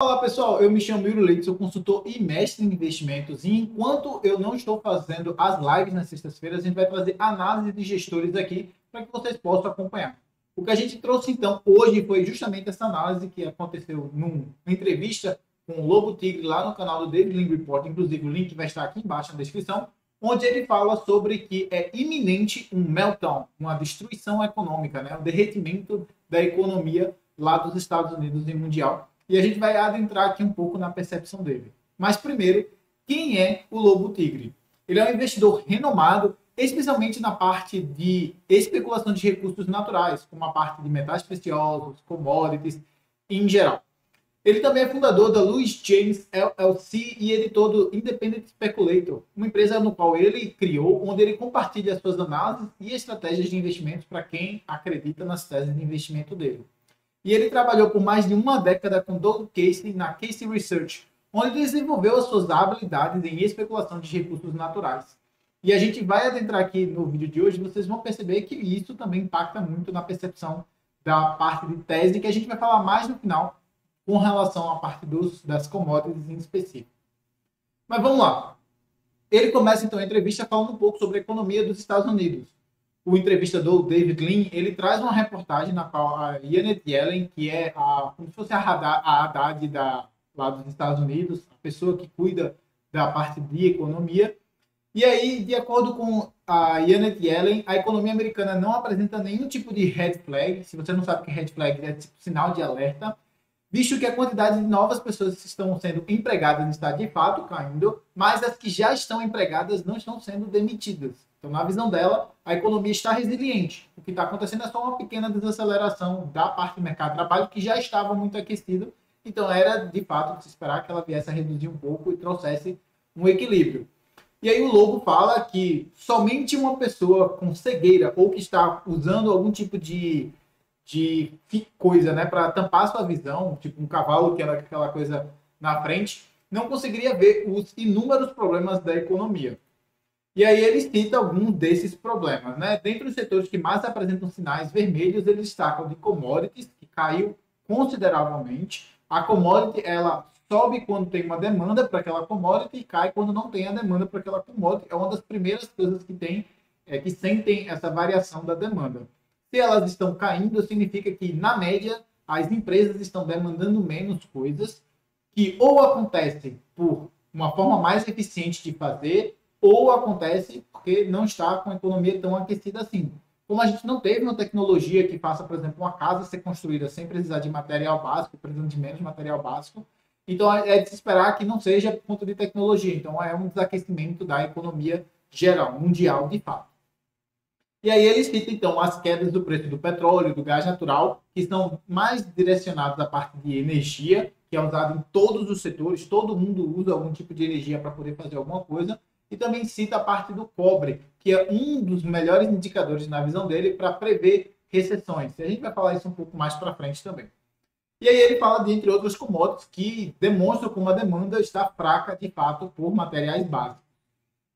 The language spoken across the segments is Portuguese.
Olá pessoal, eu me chamo Yuri Leite, sou consultor e mestre em investimentos e enquanto eu não estou fazendo as lives nas sextas-feiras, a gente vai fazer análise de gestores aqui para que vocês possam acompanhar. O que a gente trouxe então hoje foi justamente essa análise que aconteceu numa entrevista com o Lobo Tigre lá no canal do David Lim Report, inclusive o link vai estar aqui embaixo na descrição, onde ele fala sobre que é iminente um meltdown, uma destruição econômica, né? O derretimento da economia lá dos Estados Unidos e mundial. E a gente vai adentrar aqui um pouco na percepção dele. Mas primeiro, quem é o Lobo Tigre? Ele é um investidor renomado, especialmente na parte de especulação de recursos naturais, como a parte de metais preciosos, commodities, em geral. Ele também é fundador da Louis James LLC e editor do Independent Speculator, uma empresa no qual ele criou, onde ele compartilha suas análises e estratégias de investimentos para quem acredita nas teses de investimento dele. E ele trabalhou por mais de uma década com Doug Casey na Casey Research, onde desenvolveu as suas habilidades em especulação de recursos naturais. E a gente vai adentrar aqui no vídeo de hoje, vocês vão perceber que isso também impacta muito na percepção da parte de tese, que a gente vai falar mais no final com relação à parte das commodities em específico. Mas vamos lá. Ele começa então a entrevista falando um pouco sobre a economia dos Estados Unidos. O entrevistador David Lean, ele traz uma reportagem na qual a Janet Yellen, que é como se fosse a Haddad lá dos Estados Unidos, a pessoa que cuida da parte de economia. E aí, de acordo com a Janet Yellen, a economia americana não apresenta nenhum tipo de red flag. Se você não sabe o que é red flag, é tipo sinal de alerta, visto que a quantidade de novas pessoas que estão sendo empregadas está de fato caindo, mas as que já estão empregadas não estão sendo demitidas. Então, na visão dela, a economia está resiliente. O que está acontecendo é só uma pequena desaceleração da parte do mercado de trabalho, que já estava muito aquecido. Então, era de fato de se esperar que ela viesse a reduzir um pouco e trouxesse um equilíbrio. E aí o Lobo fala que somente uma pessoa com cegueira ou que está usando algum tipo de coisa, né, para tampar sua visão, tipo um cavalo que era aquela coisa na frente, não conseguiria ver os inúmeros problemas da economia. E aí ele cita alguns desses problemas, né? Dentre os setores que mais apresentam sinais vermelhos, eles destacam de commodities, que caiu consideravelmente. A commodity, ela sobe quando tem uma demanda para aquela commodity e cai quando não tem a demanda para aquela commodity. É uma das primeiras coisas que tem, que sentem essa variação da demanda. Se elas estão caindo, significa que, na média, as empresas estão demandando menos coisas, que ou acontece por uma forma mais eficiente de fazer, ou acontece porque não está com a economia tão aquecida assim. Como a gente não teve uma tecnologia que faça, por exemplo, uma casa ser construída sem precisar de material básico, precisando de menos material básico, então é de se esperar que não seja por conta de tecnologia. Então é um desaquecimento da economia geral, mundial, de fato. E aí ele cita, então, as quedas do preço do petróleo, do gás natural, que são mais direcionadas à parte de energia, que é usado em todos os setores, todo mundo usa algum tipo de energia para poder fazer alguma coisa, e também cita a parte do cobre, que é um dos melhores indicadores, na visão dele, para prever recessões. E a gente vai falar isso um pouco mais para frente também. E aí ele fala de, entre outros commodities, que demonstram como a demanda está fraca, de fato, por materiais básicos.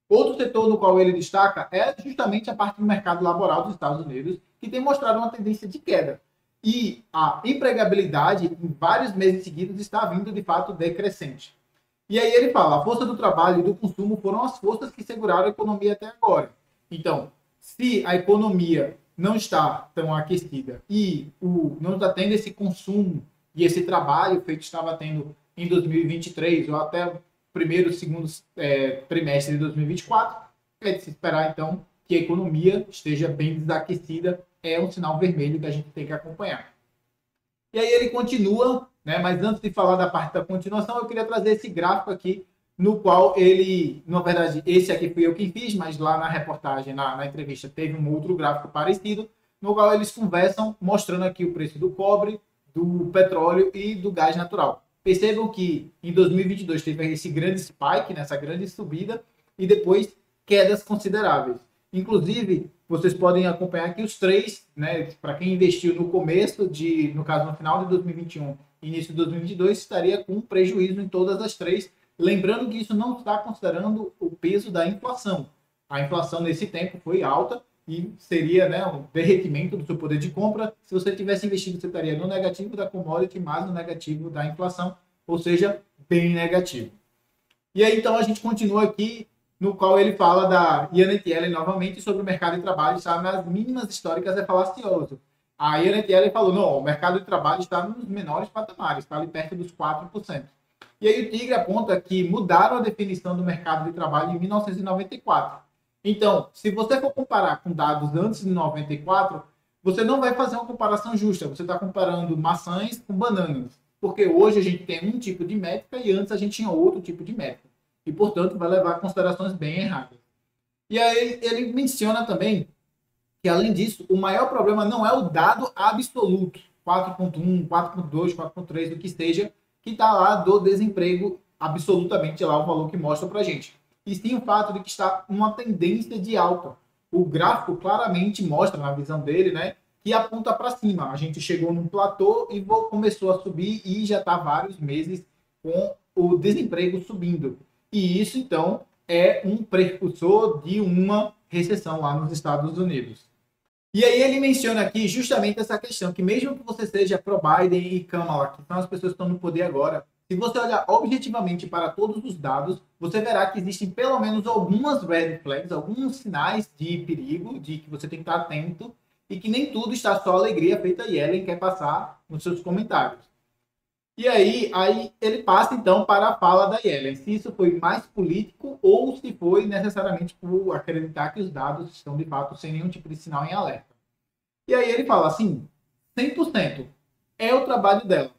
Outro setor no qual ele destaca é justamente a parte do mercado laboral dos Estados Unidos, que tem mostrado uma tendência de queda. E a empregabilidade, em vários meses seguidos, está vindo, de fato, decrescente. E aí ele fala, a força do trabalho e do consumo foram as forças que seguraram a economia até agora. Então, se a economia não está tão aquecida e não está tendo esse consumo e esse trabalho feito estava tendo em 2023 ou até primeiro, segundo trimestre de 2024, é de se esperar, então, que a economia esteja bem desaquecida, é um sinal vermelho que a gente tem que acompanhar. E aí ele continua, né? Mas antes de falar da parte da continuação, eu queria trazer esse gráfico aqui, no qual ele, na verdade, esse aqui fui eu quem fiz, mas lá na reportagem, na entrevista, teve um outro gráfico parecido, no qual eles conversam, mostrando aqui o preço do cobre, do petróleo e do gás natural. Percebam que em 2022 teve esse grande spike, nessa grande subida, e depois quedas consideráveis. Inclusive, vocês podem acompanhar aqui os três, né, para quem investiu no começo, no caso no final de 2021, início de 2022, estaria com um prejuízo em todas as três. Lembrando que isso não está considerando o peso da inflação. A inflação nesse tempo foi alta, e seria, né, um derretimento do seu poder de compra. Se você tivesse investido, você estaria no negativo da commodity, mais no negativo da inflação. ou seja, bem negativo. E aí, então, a gente continua aqui, no qual ele fala da Janet Yellen novamente sobre o mercado de trabalho está nas mínimas históricas, é falacioso. A Janet Yellen falou, não, o mercado de trabalho está nos menores patamares, está ali perto dos 4%. E aí o Tigre aponta que mudaram a definição do mercado de trabalho em 1994. Então, se você for comparar com dados antes de 94, você não vai fazer uma comparação justa. Você está comparando maçãs com bananas. Porque hoje a gente tem um tipo de métrica e antes a gente tinha outro tipo de métrica. E, portanto, vai levar a considerações bem erradas. E aí ele menciona também que, além disso, o maior problema não é o dado absoluto, 4.1, 4.2, 4.3, o que seja, que está lá do desemprego, absolutamente lá o valor que mostra para a gente. E sim o fato de que está uma tendência de alta. O gráfico claramente mostra, na visão dele, né, que aponta para cima. A gente chegou num platô e começou a subir e já está vários meses com o desemprego subindo. E isso, então, é um precursor de uma recessão lá nos Estados Unidos. E aí ele menciona aqui justamente essa questão, que mesmo que você seja pro-Biden e Kamala, que são as pessoas que estão no poder agora, se você olhar objetivamente para todos os dados, você verá que existem pelo menos algumas red flags, alguns sinais de perigo, de que você tem que estar atento, e que nem tudo está só alegria feita Yellen quer passar nos seus comentários. E aí ele passa então para a fala da Yellen, se isso foi mais político ou se foi necessariamente por acreditar que os dados estão de fato sem nenhum tipo de sinal em alerta. E aí ele fala assim, 100% é o trabalho dela.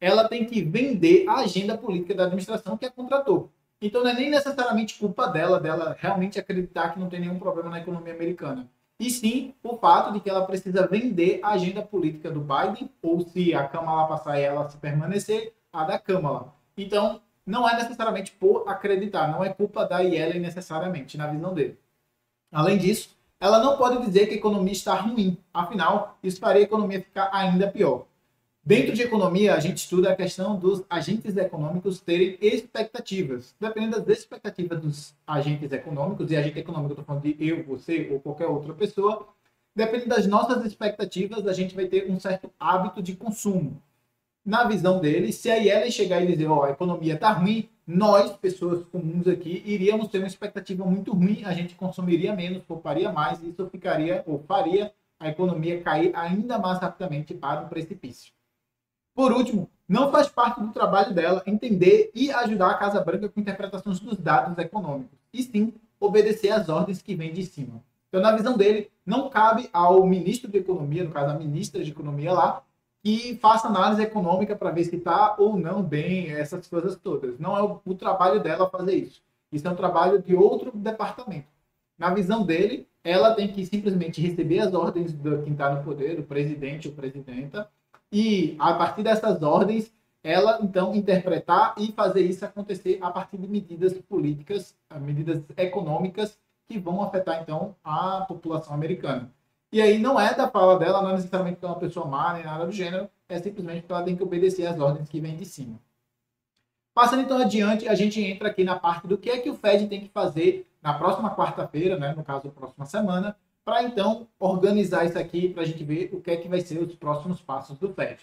Ela tem que vender a agenda política da administração que a contratou. Então não é nem necessariamente culpa dela realmente acreditar que não tem nenhum problema na economia americana. E sim o fato de que ela precisa vender a agenda política do Biden, ou se a Kamala passar e ela se permanecer, a da Kamala. Então, não é necessariamente por acreditar, não é culpa da Yellen necessariamente, na visão dele. Além disso, ela não pode dizer que a economia está ruim, afinal, isso faria a economia ficar ainda pior. Dentro de economia, a gente estuda a questão dos agentes econômicos terem expectativas. Dependendo das expectativas dos agentes econômicos, e agente econômico eu estou falando de eu, você ou qualquer outra pessoa, dependendo das nossas expectativas, a gente vai ter um certo hábito de consumo. Na visão dele, se a Yellen chegar e dizer, ó, a economia está ruim, nós, pessoas comuns aqui, iríamos ter uma expectativa muito ruim, a gente consumiria menos, pouparia mais, e isso ficaria, ou faria a economia cair ainda mais rapidamente para o precipício. Por último, não faz parte do trabalho dela entender e ajudar a Casa Branca com interpretações dos dados econômicos, e sim obedecer às ordens que vêm de cima. Então, na visão dele, não cabe ao ministro de Economia, no caso, a ministra de Economia lá, que faça análise econômica para ver se está ou não bem, essas coisas todas. Não é o trabalho dela fazer isso. Isso é um trabalho de outro departamento. Na visão dele, ela tem que simplesmente receber as ordens de quem está no poder, do presidente ou presidenta, e a partir dessas ordens, ela então interpretar e fazer isso acontecer a partir de medidas políticas, medidas econômicas que vão afetar então a população americana. E aí não é da fala dela, não é necessariamente porque é uma pessoa má nem nada do gênero, é simplesmente porque ela tem que obedecer às ordens que vêm de cima. Passando então adiante, a gente entra aqui na parte do que é que o Fed tem que fazer na próxima quarta-feira, né, no caso, próxima semana, para então organizar isso aqui, para a gente ver o que é que vai ser os próximos passos do Fed.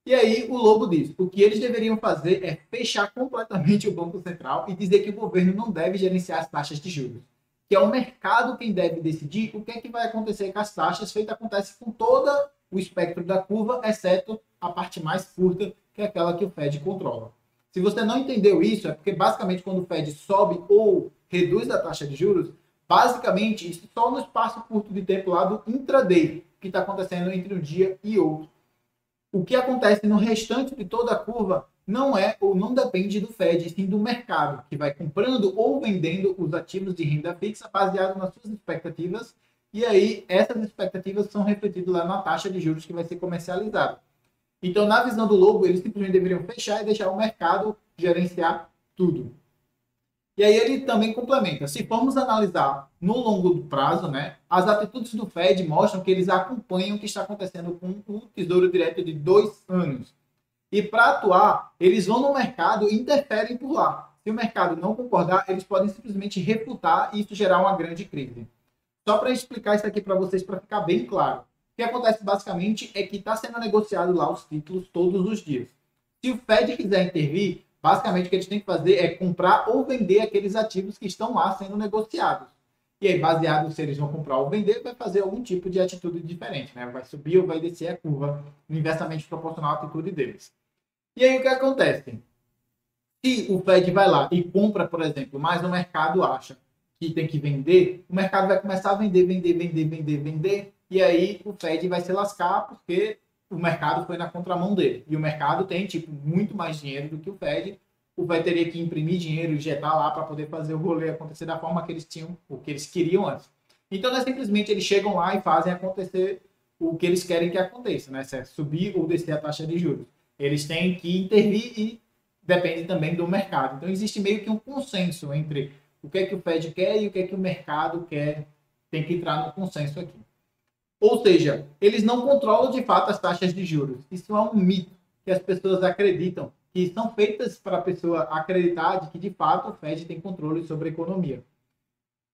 E aí o Lobo diz, o que eles deveriam fazer é fechar completamente o Banco Central e dizer que o governo não deve gerenciar as taxas de juros, que é o mercado quem deve decidir o que é que vai acontecer com as taxas, feito acontece com todo o espectro da curva, exceto a parte mais curta, que é aquela que o Fed controla. Se você não entendeu isso, é porque basicamente quando o Fed sobe ou reduz a taxa de juros, basicamente isso só no espaço curto de tempo lá do intraday, que está acontecendo entre um dia e outro. O que acontece no restante de toda a curva não é ou não depende do Fed, sim do mercado, que vai comprando ou vendendo os ativos de renda fixa baseado nas suas expectativas, e aí essas expectativas são refletidas lá na taxa de juros que vai ser comercializada. Então, na visão do Lobo, eles simplesmente deveriam fechar e deixar o mercado gerenciar tudo. E aí ele também complementa, se formos analisar no longo prazo, né, as atitudes do Fed mostram que eles acompanham o que está acontecendo com o Tesouro Direto de 2 anos. E para atuar, eles vão no mercado e interferem por lá. Se o mercado não concordar, eles podem simplesmente refutar e isso gerar uma grande crise. Só para explicar isso aqui para vocês, para ficar bem claro. O que acontece basicamente é que está sendo negociado lá os títulos todos os dias. Se o Fed quiser intervir, basicamente o que eles têm que fazer é comprar ou vender aqueles ativos que estão lá sendo negociados. E aí, baseado se eles vão comprar ou vender, vai fazer algum tipo de atitude diferente, né? Vai subir ou vai descer a curva, inversamente proporcional à atitude deles. E aí, o que acontece? Se o Fed vai lá e compra, por exemplo, mas o mercado acha que tem que vender, o mercado vai começar a vender, e aí o Fed vai se lascar porque o mercado foi na contramão dele. E o mercado tem, tipo, muito mais dinheiro do que o Fed teria que imprimir dinheiro, injetar lá para poder fazer o rolê acontecer da forma que eles tinham, o que eles queriam antes. Então, não é simplesmente eles chegam lá e fazem acontecer o que eles querem que aconteça, né? Se é subir ou descer a taxa de juros. Eles têm que intervir e depende também do mercado. Então, existe meio que um consenso entre o que é que o Fed quer e o que é que o mercado quer. Tem que entrar no consenso aqui. Ou seja, eles não controlam de fato as taxas de juros. Isso é um mito que as pessoas acreditam, que são feitas para a pessoa acreditar de que de fato o Fed tem controle sobre a economia.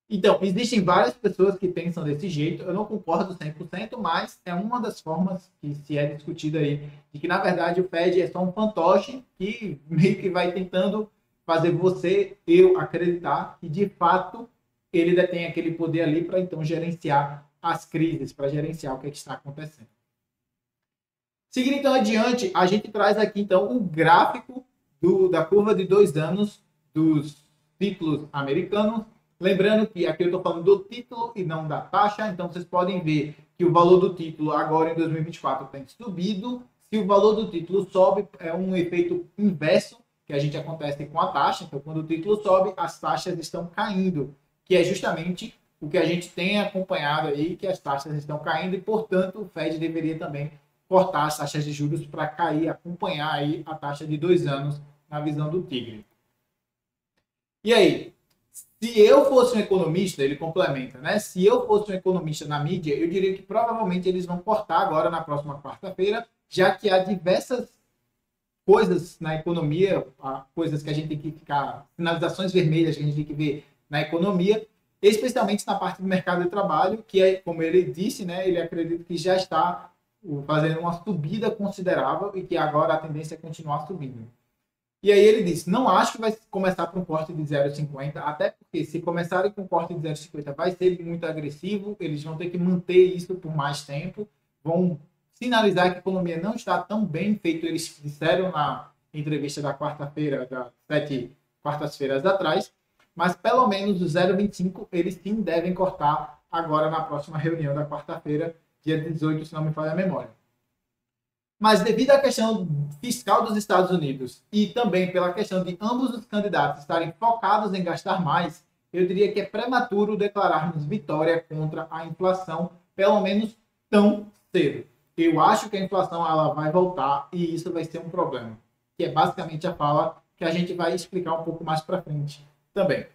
Então, existem várias pessoas que pensam desse jeito, eu não concordo 100%, mas é uma das formas que se é discutida aí, de que na verdade o Fed é só um fantoche que meio que vai tentando fazer você, eu, acreditar que de fato ele detém aquele poder ali para então gerenciar as crises, para gerenciar o que está acontecendo. Seguindo então adiante, a gente traz aqui então o gráfico da curva de 2 anos dos títulos americanos. Lembrando que aqui eu estou falando do título e não da taxa, então vocês podem ver que o valor do título agora em 2024 tem subido. Se o valor do título sobe, é um efeito inverso que a gente acontece com a taxa. Então, quando o título sobe, as taxas estão caindo, que é justamente o que a gente tem acompanhado aí, que as taxas estão caindo e, portanto, o Fed deveria também cortar as taxas de juros para cair, acompanhar aí a taxa de 2 anos na visão do Tigre. E aí, se eu fosse um economista, ele complementa, né? Se eu fosse um economista na mídia, eu diria que provavelmente eles vão cortar agora na próxima quarta-feira, já que há diversas coisas na economia, coisas que a gente tem que ficar, sinalizações vermelhas que a gente tem que ver na economia, especialmente na parte do mercado de trabalho, que é, como ele disse, né? Ele acredita que já está fazendo uma subida considerável e que agora a tendência é continuar subindo. E aí ele disse, não acho que vai começar por um corte de 0,50, até porque se começarem com um corte de 0,50 vai ser muito agressivo, eles vão ter que manter isso por mais tempo, vão sinalizar que a economia não está tão bem feito, eles disseram na entrevista da quarta-feira, das 7 quartas-feiras atrás, mas pelo menos o 0,25 eles sim devem cortar agora na próxima reunião da quarta-feira, dia 18, se não me falha a memória. Mas devido à questão fiscal dos Estados Unidos e também pela questão de ambos os candidatos estarem focados em gastar mais, eu diria que é prematuro declararmos vitória contra a inflação, pelo menos tão cedo. Eu acho que a inflação ela vai voltar e isso vai ser um problema, que é basicamente a fala que a gente vai explicar um pouco mais para frente também.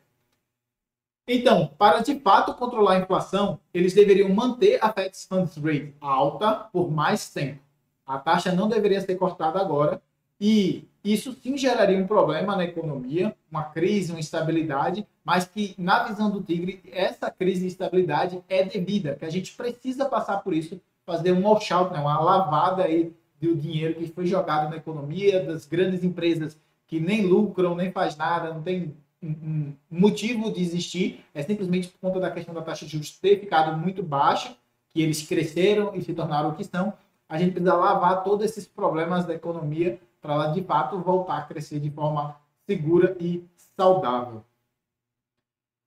Então, para de fato controlar a inflação, eles deveriam manter a Fed Funds Rate alta por mais tempo. A taxa não deveria ser cortada agora e isso sim geraria um problema na economia, uma crise, uma instabilidade, mas que, na visão do Tigre, essa crise de instabilidade é devida, que a gente precisa passar por isso, fazer um washout, né, uma lavada aí do dinheiro que foi jogado na economia, das grandes empresas que nem lucram, nem faz nada, não tem um motivo de existir, é simplesmente por conta da questão da taxa de juros ter ficado muito baixa, que eles cresceram e se tornaram o que são. A gente precisa lavar todos esses problemas da economia para ela, de fato, voltar a crescer de forma segura e saudável.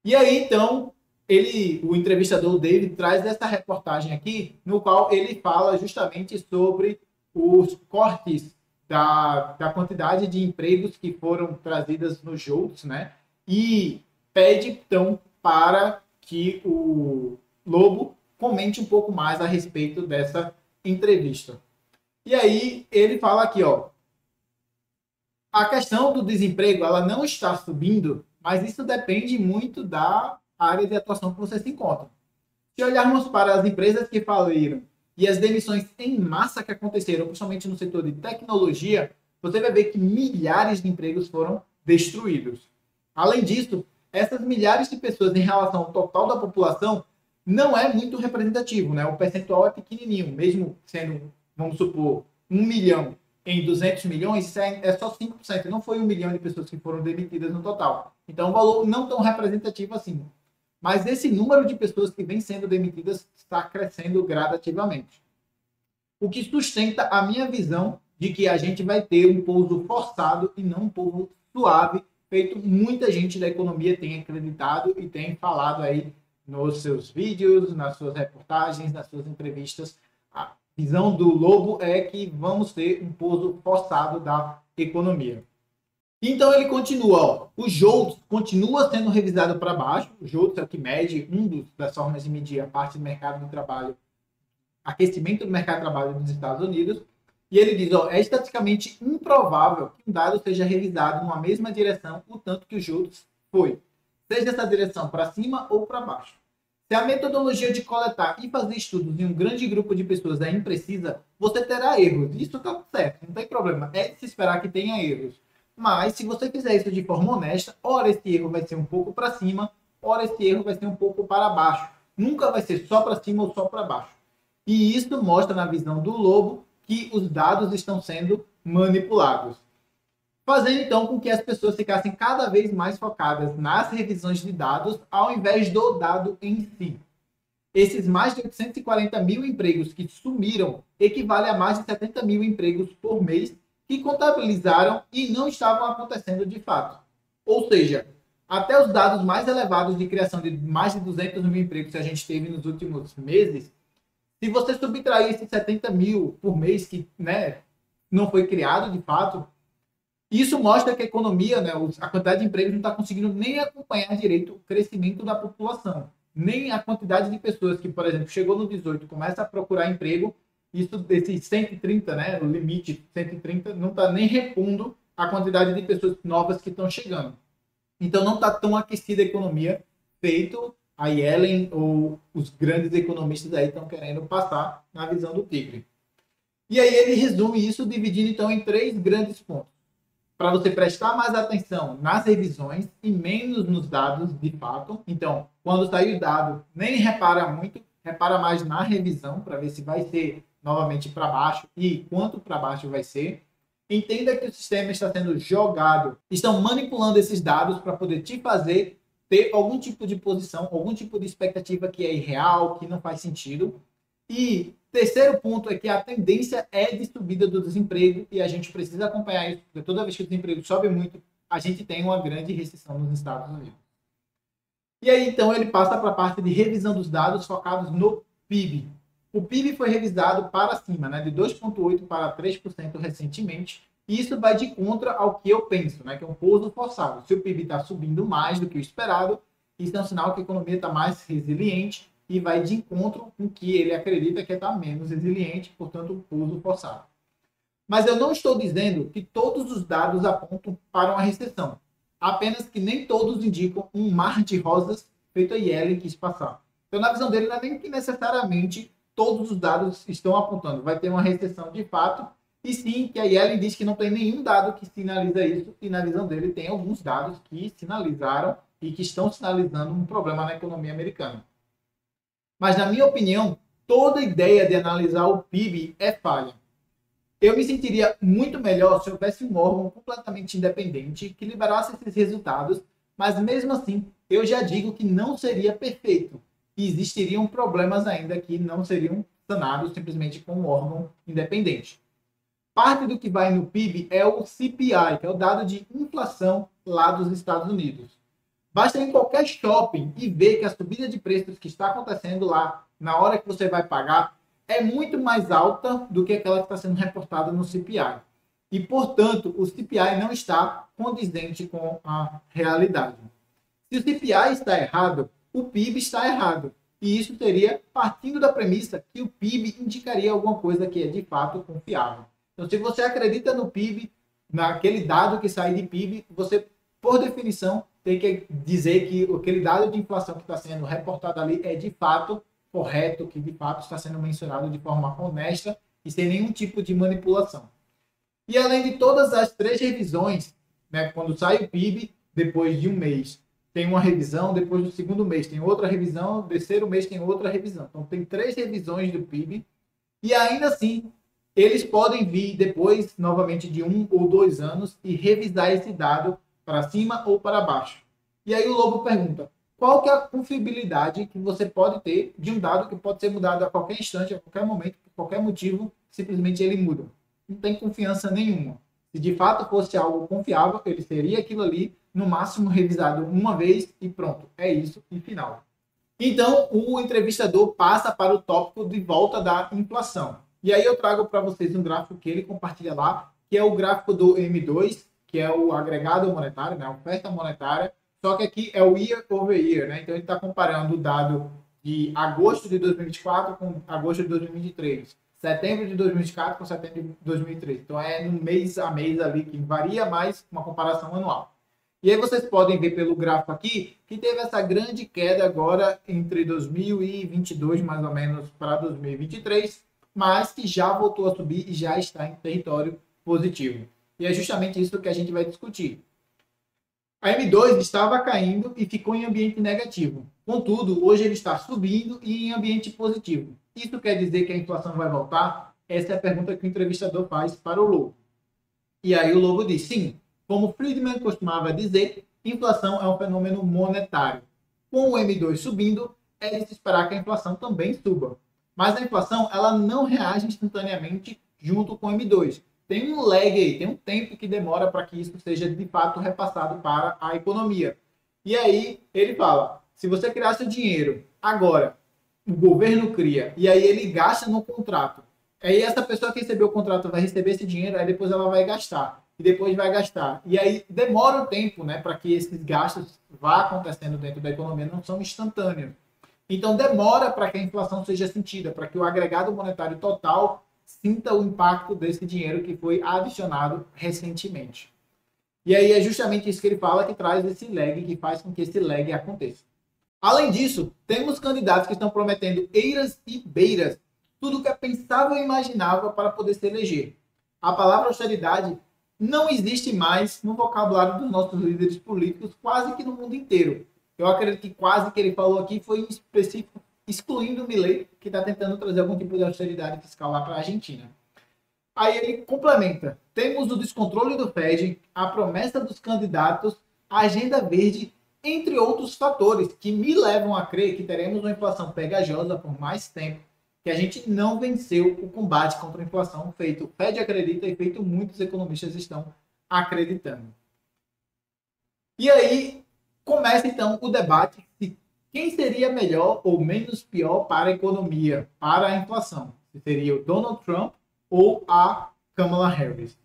E aí, então, o entrevistador David traz essa reportagem aqui, no qual ele fala justamente sobre os cortes da quantidade de empregos que foram trazidas nos JOLTS, né? E pede, então, para que o Lobo comente um pouco mais a respeito dessa entrevista. E aí ele fala aqui, ó, a questão do desemprego, ela não está subindo, mas isso depende muito da área de atuação que você se encontra. Se olharmos para as empresas que faliram e as demissões em massa que aconteceram, principalmente no setor de tecnologia, você vai ver que milhares de empregos foram destruídos. Além disso, essas milhares de pessoas em relação ao total da população não é muito representativo, né? O percentual é pequenininho, mesmo sendo, vamos supor, 1 milhão. em 200 milhões, isso é só 5%, não foi 1 milhão de pessoas que foram demitidas no total. Então, um valor não tão representativo assim. Mas esse número de pessoas que vem sendo demitidas está crescendo gradativamente. O que sustenta a minha visão de que a gente vai ter um pouso forçado e não um pouso suave, feito muita gente da economia tem acreditado e tem falado aí nos seus vídeos, nas suas reportagens, nas suas entrevistas. A visão do Lobo é que vamos ter um pouso forçado da economia. Então ele continua, ó, o JOLTS continua sendo revisado para baixo. O JOLTS é o que mede, das formas de medir a parte do mercado de trabalho, aquecimento do mercado de trabalho dos Estados Unidos. E ele diz, ó, é estatisticamente improvável que um dado seja revisado numa mesma direção o tanto que o JOLTS foi, seja essa direção para cima ou para baixo. Se a metodologia de coletar e fazer estudos em um grande grupo de pessoas é imprecisa, você terá erros. Isso está certo, não tem problema. É de se esperar que tenha erros. Mas, se você fizer isso de forma honesta, ora esse erro vai ser um pouco para cima, ora esse erro vai ser um pouco para baixo. Nunca vai ser só para cima ou só para baixo. E isso mostra, na visão do Lobo, que os dados estão sendo manipulados. Fazendo, então, com que as pessoas ficassem cada vez mais focadas nas revisões de dados, ao invés do dado em si. Esses mais de 840 mil empregos que sumiram equivale a mais de 70 mil empregos por mês que contabilizaram e não estavam acontecendo de fato. Ou seja, até os dados mais elevados de criação de mais de 200 mil empregos que a gente teve nos últimos meses, se você subtrair esses 70 mil por mês que, né, não foi criado de fato, isso mostra que a economia, né, a quantidade de empregos não está conseguindo nem acompanhar direito o crescimento da população, nem a quantidade de pessoas que, por exemplo, chegou no 18, começa a procurar emprego, isso desses 130, né, o limite 130, não está nem repondo a quantidade de pessoas novas que estão chegando. Então não está tão aquecida a economia, feito a Yellen ou os grandes economistas aí estão querendo passar na visão do tigre. E aí ele resume isso dividindo então em 3 grandes pontos. Para você prestar mais atenção nas revisões e menos nos dados de fato. Então, quando sair o dado, nem repara muito, repara mais na revisão para ver se vai ser novamente para baixo e quanto para baixo vai ser. Entenda que o sistema está sendo jogado, estão manipulando esses dados para poder te fazer ter algum tipo de posição, algum tipo de expectativa que é irreal, que não faz sentido. E terceiro ponto é que a tendência é de subida do desemprego e a gente precisa acompanhar isso, porque toda vez que o desemprego sobe muito, a gente tem uma grande recessão nos Estados Unidos. E aí, então, ele passa para a parte de revisão dos dados focados no PIB. O PIB foi revisado para cima, né, de 2,8% para 3% recentemente, e isso vai de contra ao que eu penso, né, que é um pouso forçado. Se o PIB está subindo mais do que o esperado, isso é um sinal que a economia está mais resiliente, e vai de encontro com o que ele acredita que está menos resiliente, portanto, um pouso forçado. Mas eu não estou dizendo que todos os dados apontam para uma recessão, apenas que nem todos indicam um mar de rosas feito a Yellen quis passar. Então, na visão dele, não é nem que necessariamente todos os dados estão apontando, vai ter uma recessão de fato, e sim que a Yellen diz que não tem nenhum dado que sinaliza isso, e na visão dele tem alguns dados que sinalizaram e que estão sinalizando um problema na economia americana. Mas, na minha opinião, toda ideia de analisar o PIB é falha. Eu me sentiria muito melhor se houvesse um órgão completamente independente que liberasse esses resultados, mas mesmo assim, eu já digo que não seria perfeito. E existiriam problemas ainda que não seriam sanados simplesmente com um órgão independente. Parte do que vai no PIB é o CPI, que é o dado de inflação lá dos Estados Unidos. Basta ir em qualquer shopping e ver que a subida de preços que está acontecendo lá, na hora que você vai pagar, é muito mais alta do que aquela que está sendo reportada no CPI. E, portanto, o CPI não está condizente com a realidade. Se o CPI está errado, o PIB está errado. E isso teria partindo da premissa que o PIB indicaria alguma coisa que é de fato confiável. Então, se você acredita no PIB, naquele dado que sai de PIB, você, por definição, tem que dizer que aquele dado de inflação que está sendo reportado ali é de fato correto, que de fato está sendo mencionado de forma honesta e sem nenhum tipo de manipulação. E além de todas as 3 revisões, né, quando sai o PIB, depois de um mês, tem uma revisão, depois do segundo mês tem outra revisão, terceiro mês tem outra revisão. Então tem 3 revisões do PIB e ainda assim eles podem vir depois, novamente, de 1 ou 2 anos e revisar esse dado para cima ou para baixo. E aí o Lobo pergunta, qual que é a confiabilidade que você pode ter de um dado que pode ser mudado a qualquer instante, a qualquer momento, por qualquer motivo, simplesmente ele muda. Não tem confiança nenhuma. Se de fato fosse algo confiável, ele seria aquilo ali, no máximo revisado uma vez e pronto. É isso e final. Então, o entrevistador passa para o tópico de volta da inflação. E aí eu trago para vocês um gráfico que ele compartilha lá, que é o gráfico do M2, que é o agregado monetário, né, a oferta monetária, só que aqui é o year over year, né? Então ele está comparando o dado de agosto de 2024 com agosto de 2023, setembro de 2024 com setembro de 2023. Então é no mês a mês ali que varia mais uma comparação anual. E aí vocês podem ver pelo gráfico aqui que teve essa grande queda agora entre 2022 mais ou menos para 2023, mas que já voltou a subir e já está em território positivo. E é justamente isso que a gente vai discutir. A M2 estava caindo e ficou em ambiente negativo. Contudo, hoje ele está subindo e em ambiente positivo. Isso quer dizer que a inflação vai voltar? Essa é a pergunta que o entrevistador faz para o Lobo. E aí o Lobo diz, sim, como Friedman costumava dizer, inflação é um fenômeno monetário. Com o M2 subindo, é de se esperar que a inflação também suba. Mas a inflação ela não reage instantaneamente junto com o M2. Tem um lag aí, tem um tempo que demora para que isso seja de fato repassado para a economia. E aí ele fala, se você criar seu dinheiro agora, o governo cria, e aí ele gasta no contrato, aí essa pessoa que recebeu o contrato vai receber esse dinheiro, aí depois ela vai gastar, e depois vai gastar. E aí demora um tempo, né, para que esses gastos vá acontecendo dentro da economia, não são instantâneos. Então demora para que a inflação seja sentida, para que o agregado monetário total sinta o impacto desse dinheiro que foi adicionado recentemente. E aí é justamente isso que ele fala que traz esse lag, que faz com que esse lag aconteça. Além disso, temos candidatos que estão prometendo eiras e beiras, tudo que é pensável e imaginável para poder se eleger. A palavra austeridade não existe mais no vocabulário dos nossos líderes políticos, quase que no mundo inteiro. Eu acredito que quase que ele falou aqui foi em específico excluindo o Milei, que está tentando trazer algum tipo de austeridade fiscal lá para a Argentina. Aí ele complementa, temos o descontrole do Fed, a promessa dos candidatos, a agenda verde, entre outros fatores que me levam a crer que teremos uma inflação pegajosa por mais tempo, que a gente não venceu o combate contra a inflação feito o Fed acredita e feito muitos economistas estão acreditando. E aí começa então o debate se quem seria melhor ou menos pior para a economia, para a inflação. Se seria o Donald Trump ou a Kamala Harris.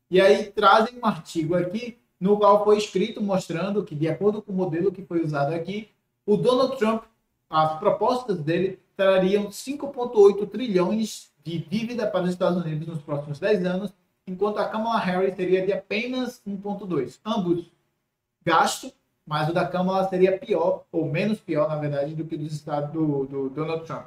E aí trazem um artigo aqui no qual foi escrito mostrando que, de acordo com o modelo que foi usado aqui, o Donald Trump, as propostas dele trariam 5,8 trilhões de dívida para os Estados Unidos nos próximos 10 anos, enquanto a Kamala Harris seria de apenas 1,2. Ambos gasto, mas o da Kamala seria pior, ou menos pior, na verdade, do que dos estados do Donald Trump.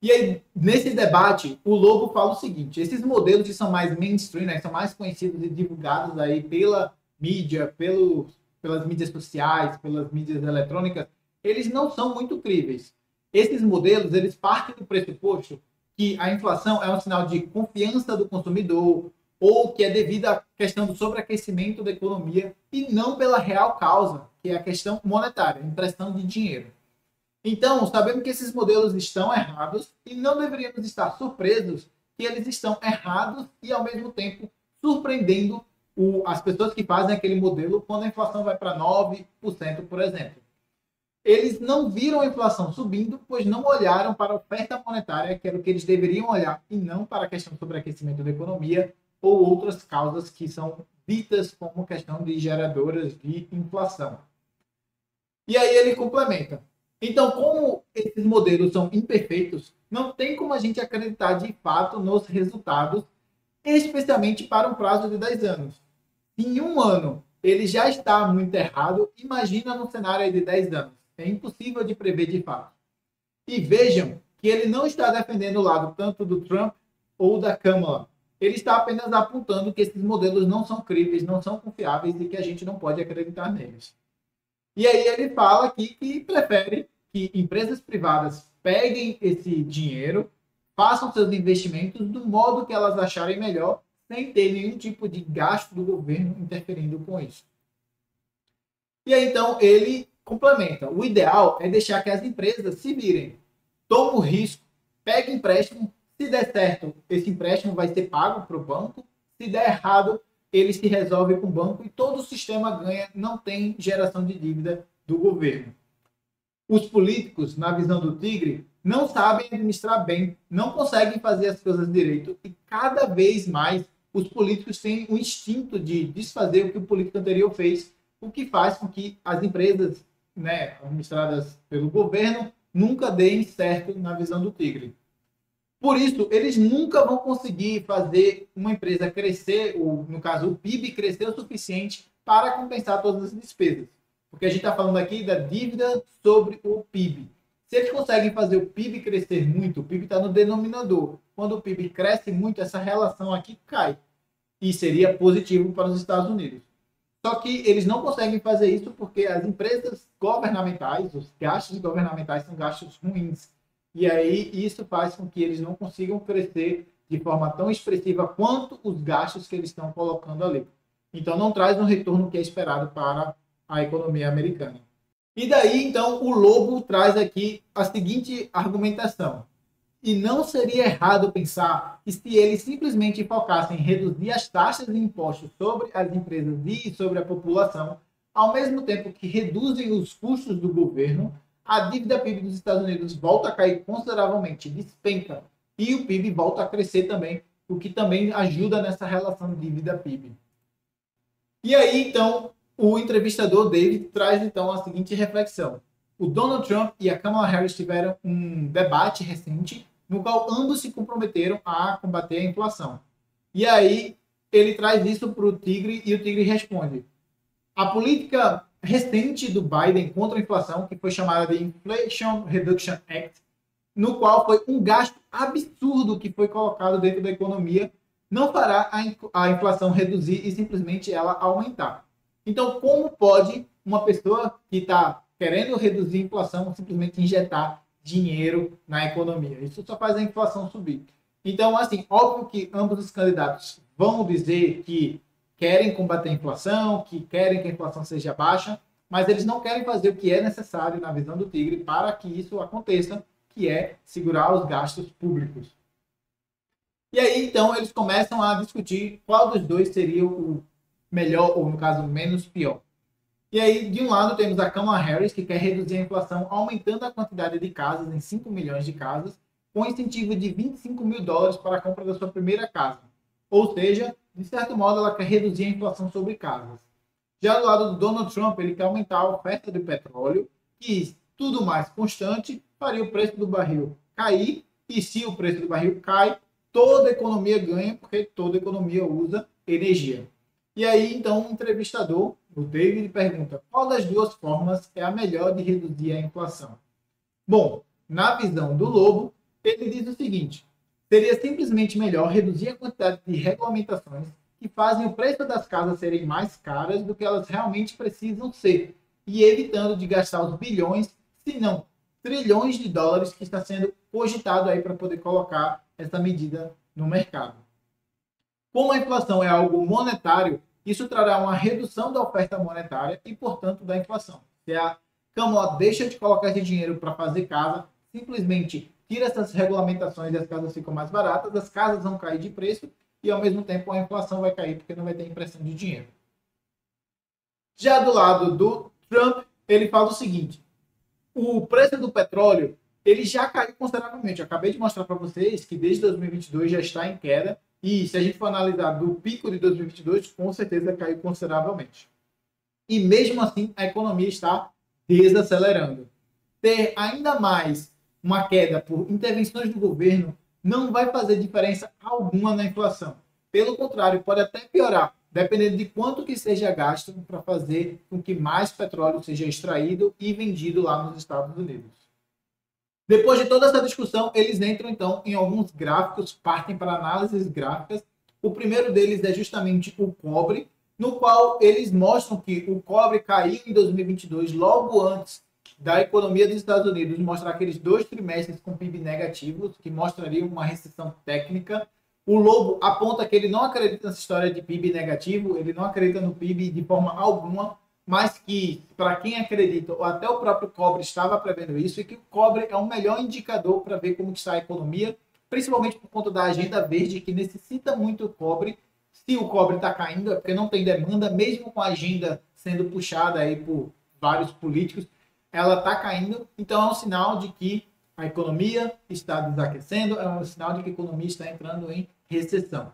E aí, nesse debate, o Lobo fala o seguinte, esses modelos que são mais mainstream, né, são mais conhecidos e divulgados aí pela mídia, pelas mídias sociais, pelas mídias eletrônicas, eles não são muito críveis. Esses modelos, eles partem do pressuposto que a inflação é um sinal de confiança do consumidor, ou que é devido à questão do sobreaquecimento da economia e não pela real causa, que é a questão monetária, impressão de dinheiro. Então, sabemos que esses modelos estão errados e não deveríamos estar surpresos que eles estão errados e, ao mesmo tempo, surpreendendo as pessoas que fazem aquele modelo quando a inflação vai para 9%, por exemplo. Eles não viram a inflação subindo, pois não olharam para a oferta monetária, que era o que eles deveriam olhar, e não para a questão do sobreaquecimento da economia ou outras causas que são ditas como questão de geradoras de inflação. E aí ele complementa. Então, como esses modelos são imperfeitos, não tem como a gente acreditar de fato nos resultados, especialmente para um prazo de 10 anos. Em um ano, ele já está muito errado, imagina no cenário de 10 anos. É impossível de prever de fato. E vejam que ele não está defendendo o lado tanto do Trump ou da Kamala. Ele está apenas apontando que esses modelos não são críveis, não são confiáveis e que a gente não pode acreditar neles. E aí ele fala aqui que prefere que empresas privadas peguem esse dinheiro, façam seus investimentos do modo que elas acharem melhor, sem ter nenhum tipo de gasto do governo interferindo com isso. E aí, então, ele complementa. O ideal é deixar que as empresas se virem. Toma o risco, pega empréstimo. Se der certo, esse empréstimo vai ser pago para o banco. Se der errado, ele se resolve com o banco e todo o sistema ganha, não tem geração de dívida do governo. Os políticos, na visão do Tigre, não sabem administrar bem, não conseguem fazer as coisas direito e cada vez mais os políticos têm o instinto de desfazer o que o político anterior fez, o que faz com que as empresas, né, administradas pelo governo nunca deem certo na visão do Tigre. Por isso, eles nunca vão conseguir fazer uma empresa crescer, ou no caso o PIB crescer o suficiente para compensar todas as despesas. Porque a gente está falando aqui da dívida sobre o PIB. Se eles conseguem fazer o PIB crescer muito, o PIB está no denominador. Quando o PIB cresce muito, essa relação aqui cai. E seria positivo para os Estados Unidos. Só que eles não conseguem fazer isso porque as empresas governamentais, os gastos governamentais são gastos ruins. E aí isso faz com que eles não consigam crescer de forma tão expressiva quanto os gastos que eles estão colocando ali. Então não traz um retorno que é esperado para a economia americana. E daí, então, o Lobo traz aqui a seguinte argumentação. E não seria errado pensar que se eles simplesmente focassem em reduzir as taxas de impostos sobre as empresas e sobre a população, ao mesmo tempo que reduzem os custos do governo, a dívida PIB dos Estados Unidos volta a cair consideravelmente, despenca, e o PIB volta a crescer também, o que também ajuda nessa relação dívida-PIB. E aí, então, o entrevistador David traz, então, a seguinte reflexão. O Donald Trump e a Kamala Harris tiveram um debate recente no qual ambos se comprometeram a combater a inflação. E aí, ele traz isso para o Tigre e o Tigre responde. A política recente do Biden contra a inflação, que foi chamada de Inflation Reduction Act, no qual foi um gasto absurdo que foi colocado dentro da economia, não fará a inflação reduzir e simplesmente ela aumentar. Então, como pode uma pessoa que está querendo reduzir a inflação simplesmente injetar dinheiro na economia? Isso só faz a inflação subir. Então, assim, óbvio que ambos os candidatos vão dizer que querem combater a inflação, que querem que a inflação seja baixa, mas eles não querem fazer o que é necessário, na visão do Tigre, para que isso aconteça, que é segurar os gastos públicos. E aí, então, eles começam a discutir qual dos dois seria o melhor, ou no caso, menos pior. E aí, de um lado, temos a Kamala Harris, que quer reduzir a inflação, aumentando a quantidade de casas em 5 milhões de casas, com incentivo de $25 mil para a compra da sua primeira casa. Ou seja, de certo modo, ela quer reduzir a inflação sobre casas. Já do lado do Donald Trump, ele quer aumentar a oferta de petróleo, que, tudo mais constante, faria o preço do barril cair, e se o preço do barril cai, toda a economia ganha, porque toda a economia usa energia. E aí, então, o entrevistador, o David, pergunta qual das duas formas é a melhor de reduzir a inflação. Bom, na visão do Lobo, ele diz o seguinte: seria simplesmente melhor reduzir a quantidade de regulamentações que fazem o preço das casas serem mais caras do que elas realmente precisam ser, e evitando de gastar os bilhões, se não trilhões de dólares que está sendo cogitado aí para poder colocar essa medida no mercado. Como a inflação é algo monetário, isso trará uma redução da oferta monetária e, portanto, da inflação. Se a Câmara deixa de colocar esse dinheiro para fazer casa, simplesmente tira essas regulamentações e as casas ficam mais baratas, as casas vão cair de preço e, ao mesmo tempo, a inflação vai cair porque não vai ter impressão de dinheiro. Já do lado do Trump, ele fala o seguinte: o preço do petróleo ele já caiu consideravelmente. Eu acabei de mostrar para vocês que desde 2022 já está em queda. E se a gente for analisar do pico de 2022, com certeza caiu consideravelmente. E mesmo assim, a economia está desacelerando. Ter ainda mais uma queda por intervenções do governo não vai fazer diferença alguma na inflação. Pelo contrário, pode até piorar, dependendo de quanto que seja gasto para fazer com que mais petróleo seja extraído e vendido lá nos Estados Unidos. Depois de toda essa discussão, eles entram então em alguns gráficos, partem para análises gráficas. O primeiro deles é justamente o cobre, no qual eles mostram que o cobre caiu em 2022, logo antes da economia dos Estados Unidos mostrar aqueles 2 trimestres com PIB negativos, que mostrariam uma recessão técnica. O Lobo aponta que ele não acredita nessa história de PIB negativo, ele não acredita no PIB de forma alguma, mas que, para quem acredita, ou até o próprio Cobre estava prevendo isso, e que o Cobre é o melhor indicador para ver como está a economia, principalmente por conta da agenda verde, que necessita muito cobre. Se o cobre está caindo, é porque não tem demanda, mesmo com a agenda sendo puxada aí por vários políticos, ela está caindo. Então é um sinal de que a economia está desaquecendo, é um sinal de que a economia está entrando em recessão.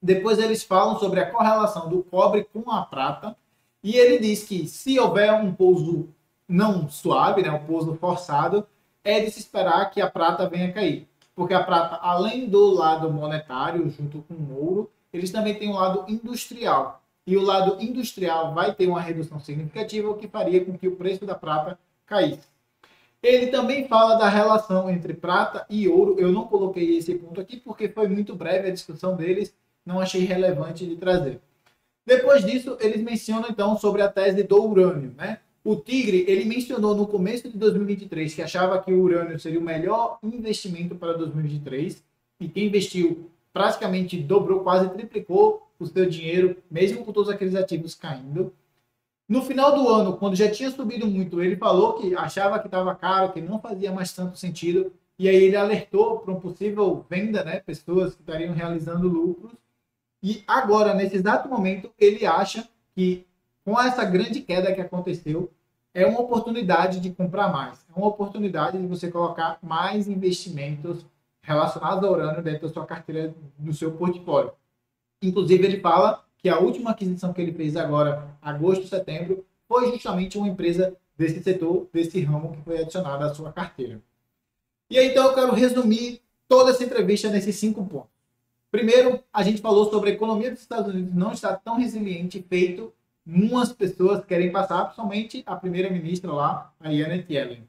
Depois eles falam sobre a correlação do cobre com a prata, e ele diz que se houver um pouso não suave, né, um pouso forçado, é de se esperar que a prata venha a cair. Porque a prata, além do lado monetário, junto com o ouro, eles também têm um lado industrial. E o lado industrial vai ter uma redução significativa, o que faria com que o preço da prata caísse. Ele também fala da relação entre prata e ouro. Eu não coloquei esse ponto aqui porque foi muito breve a discussão deles, não achei relevante de trazer. Depois disso, eles mencionam então sobre a tese do urânio, né? O Tigre, ele mencionou no começo de 2023 que achava que o urânio seria o melhor investimento para 2023, e quem investiu praticamente dobrou, quase triplicou o seu dinheiro, mesmo com todos aqueles ativos caindo. No final do ano, quando já tinha subido muito, ele falou que achava que estava caro, que não fazia mais tanto sentido, e aí ele alertou para uma possível venda, né? Pessoas que estariam realizando lucros. E agora, nesse exato momento, ele acha que com essa grande queda que aconteceu, é uma oportunidade de comprar mais. É uma oportunidade de você colocar mais investimentos relacionados ao urânio dentro da sua carteira, do seu portfólio. Inclusive, ele fala que a última aquisição que ele fez agora, agosto, setembro, foi justamente uma empresa desse setor, desse ramo que foi adicionada à sua carteira. E aí, então, eu quero resumir toda essa entrevista nesses 5 pontos. Primeiro, a gente falou sobre a economia dos Estados Unidos não estar tão resiliente feito umas pessoas querem passar, principalmente a primeira-ministra lá, a Janet Yellen.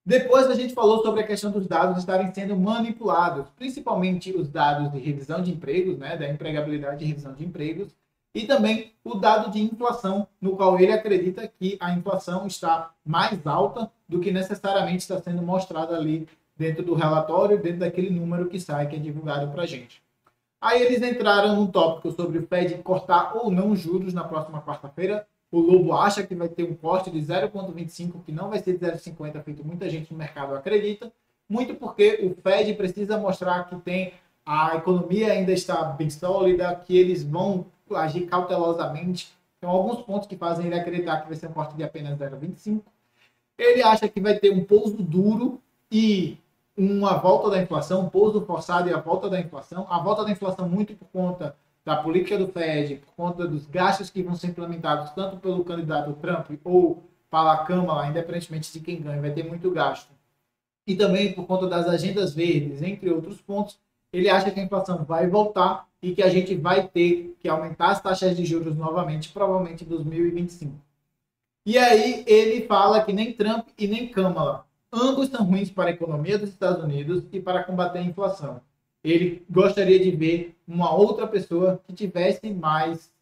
Depois a gente falou sobre a questão dos dados estarem sendo manipulados, principalmente os dados de revisão de empregos, né, da empregabilidade e revisão de empregos, e também o dado de inflação, no qual ele acredita que a inflação está mais alta do que necessariamente está sendo mostrada ali dentro do relatório, dentro daquele número que sai, que é divulgado para a gente. Aí eles entraram num tópico sobre o Fed cortar ou não juros na próxima quarta-feira. O Lobo acha que vai ter um corte de 0,25, que não vai ser de 0,50, feito muita gente no mercado acredita. Muito porque o Fed precisa mostrar que a economia ainda está bem sólida, que eles vão agir cautelosamente. Então, alguns pontos que fazem ele acreditar que vai ser um corte de apenas 0,25. Ele acha que vai ter um pouso duro e uma volta da inflação, um pouso forçado e a volta da inflação muito por conta da política do Fed, por conta dos gastos que vão ser implementados tanto pelo candidato Trump ou para a Câmara, independentemente de quem ganha, vai ter muito gasto. E também por conta das agendas verdes, entre outros pontos, ele acha que a inflação vai voltar e que a gente vai ter que aumentar as taxas de juros novamente, provavelmente em 2025. E aí ele fala que nem Trump e nem Câmara ambos são ruins para a economia dos Estados Unidos e para combater a inflação. Ele gostaria de ver uma outra pessoa que tivesse mais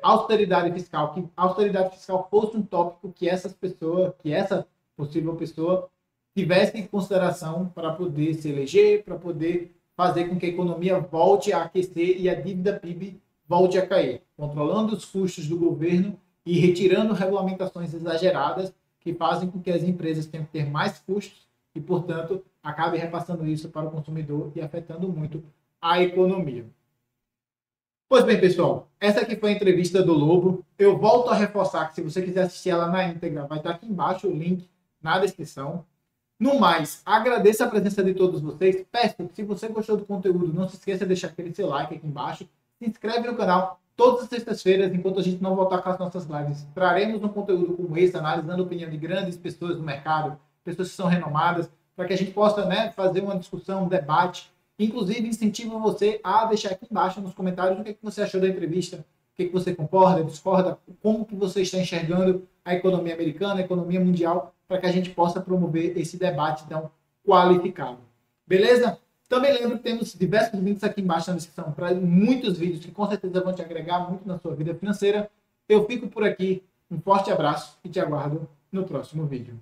austeridade fiscal, que a austeridade fiscal fosse um tópico que essa possível pessoa tivesse em consideração para poder se eleger, para poder fazer com que a economia volte a aquecer e a dívida PIB volte a cair, controlando os custos do governo e retirando regulamentações exageradas que fazem com que as empresas tenham que ter mais custos e, portanto, acabe repassando isso para o consumidor e afetando muito a economia. Pois bem, pessoal, essa aqui foi a entrevista do Lobo. Eu volto a reforçar que se você quiser assistir ela na íntegra, vai estar aqui embaixo o link na descrição. No mais, agradeço a presença de todos vocês. Peço que se você gostou do conteúdo, não se esqueça de deixar aquele seu like aqui embaixo. Se inscreve no canal. Todas as sextas-feiras, enquanto a gente não voltar com as nossas lives, traremos um conteúdo como esse, analisando a opinião de grandes pessoas do mercado, pessoas que são renomadas, para que a gente possa, né, fazer uma discussão, um debate. Inclusive, incentivo você a deixar aqui embaixo nos comentários o que você achou da entrevista, o que você concorda, discorda, como que você está enxergando a economia americana, a economia mundial, para que a gente possa promover esse debate tão qualificado. Beleza? Também lembro que temos diversos links aqui embaixo na descrição para muitos vídeos que com certeza vão te agregar muito na sua vida financeira. Eu fico por aqui, um forte abraço e te aguardo no próximo vídeo.